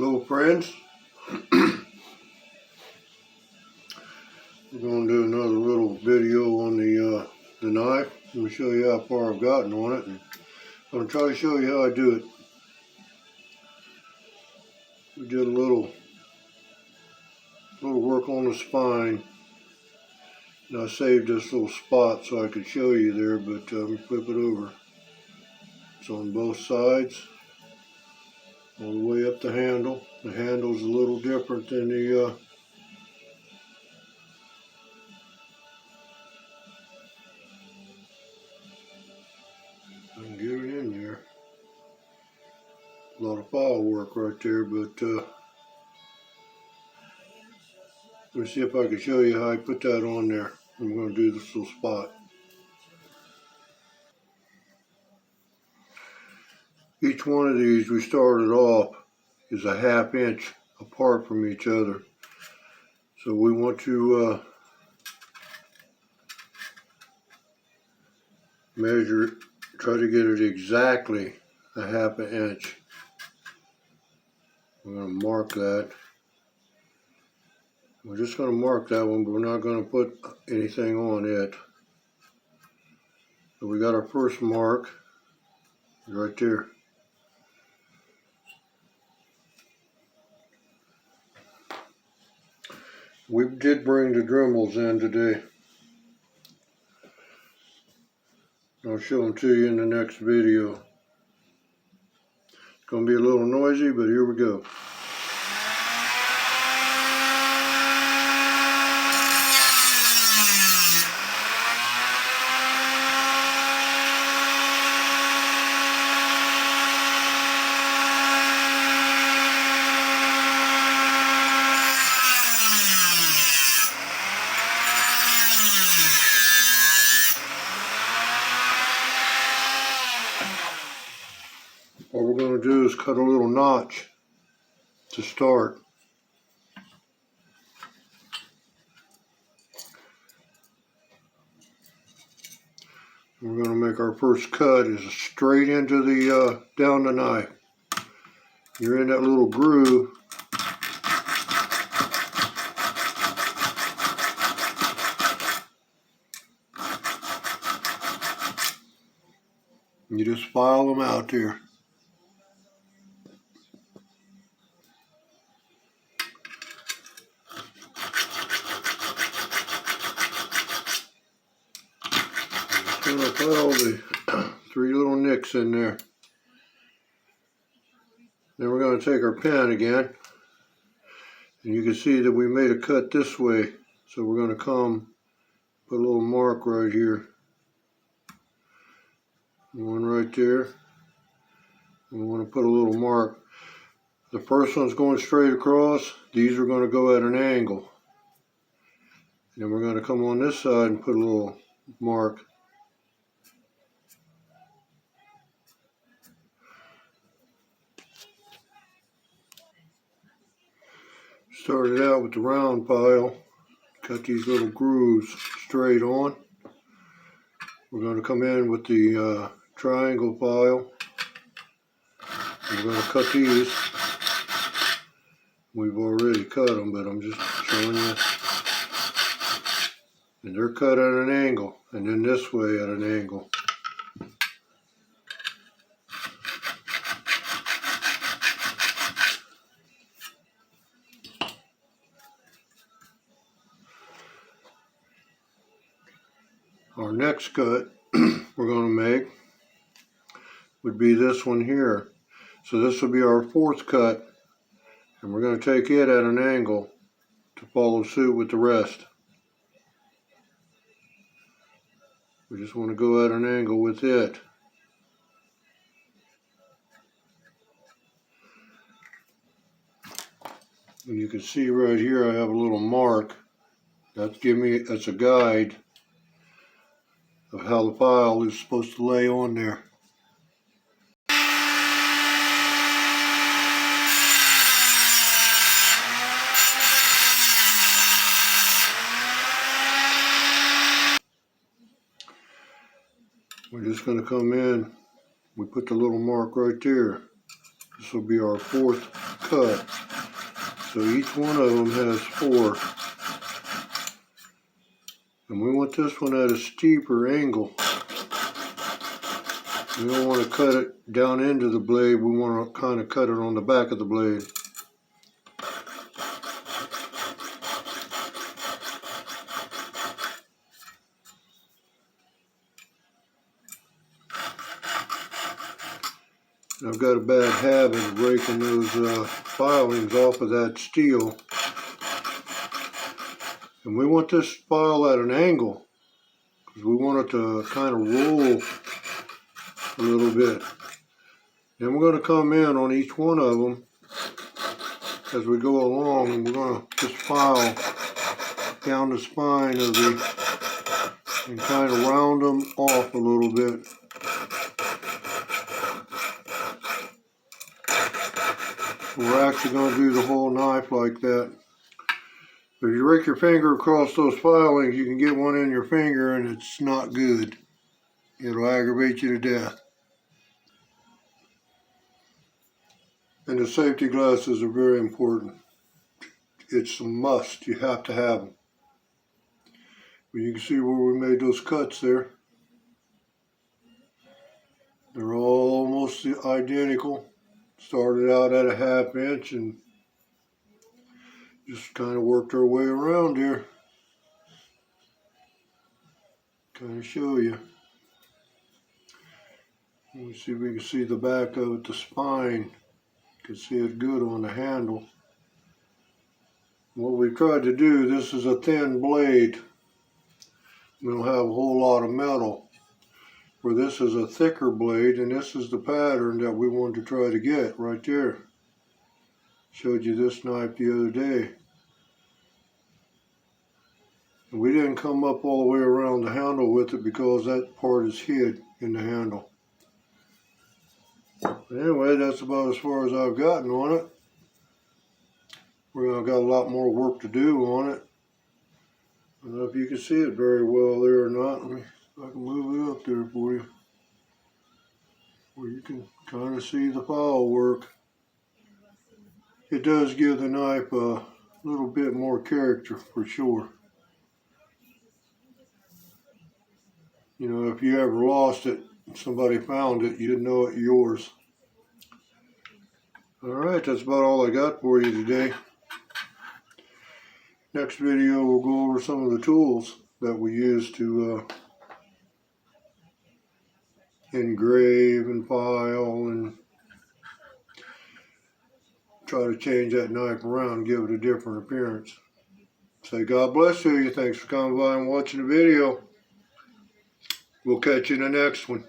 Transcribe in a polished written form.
Hello friends, we're going to do another little video on the knife. Let me show you how far I've gotten on it, and I'm going to try to show you how I do it. We did a little work on the spine, and I saved this little spot so I could show you there, but flip it over. It's on both sides, all the way up the handle. The handle's a little different than the I can get it in there. A lot of file work right there, but let me see if I can show you how I put that on there. I'm going to do this little spot. Each one of these we started off is a 1/2 inch apart from each other. So we want to measure it, try to get it exactly a 1/2 inch. I'm going to mark that. We're just going to mark that one, but we're not going to put anything on it. So we got our first mark right there. We did bring the Dremels in today. I'll show them to you in the next video. It's going to be a little noisy, but here we go. What we're going to do is cut a little notch to start. We're going to make our first cut is straight into the down the knife. You're in that little groove. You just file them out there. I'm going to file the 3 little nicks in there. Then we're going to take our pen again, and you can see that we made a cut this way. So we're going to come, put a little mark right here. One right there. We want to put a little mark. The first one's going straight across. These are going to go at an angle. And then we're going to come on this side and put a little mark. Started out with the round pile. Cut these little grooves straight on. We're going to come in with the triangle file. We're going to cut these. We've already cut them, but I'm just showing you. And they're cut at an angle, and then this way at an angle. Our next cut we're going to make would be this one here. So this will be our 4th cut, and we're going to take it at an angle to follow suit with the rest. We just want to go at an angle with it. And you can see right here I have a little mark. That's a guide of how the file is supposed to lay on there. We're just going to come in. We put the little mark right there. This will be our 4th cut. So each one of them has 4. And we want this one at a steeper angle. We don't want to cut it down into the blade, we want to kind of cut it on the back of the blade. I've got a bad habit of breaking those filings off of that steel. And we want this file at an angle, because we want it to kind of roll a little bit. Then we're going to come in on each one of them as we go along, and we're going to just file down the spine of and kind of round them off a little bit. We're actually going to do the whole knife like that. If you rake your finger across those filings, you can get one in your finger and it's not good. It'll aggravate you to death. And the safety glasses are very important. It's a must. You have to have them. But you can see where we made those cuts there. They're all almost identical. Started out at a 1/2 inch and just kind of worked our way around here. Kind of show you. Let me see if we can see the back of it, the spine. You can see it good on the handle. What we tried to do, this is a thin blade. We don't have a whole lot of metal. Where this is a thicker blade, and this is the pattern that we wanted to try to get right there. Showed you this knife the other day. And we didn't come up all the way around the handle with it because that part is hid in the handle. But anyway, that's about as far as I've gotten on it. I've got a lot more work to do on it. I don't know if you can see it very well there or not. Let me see if I can move it up there for you, where you can kind of see the file work. It does give the knife a little bit more character for sure. You know, if you ever lost it, somebody found it, you'd know it's yours. Alright, that's about all I got for you today. Next video we'll go over some of the tools that we use to engrave and file and try to change that knife around and give it a different appearance. Say God bless you. Thanks for coming by and watching the video. We'll catch you in the next one.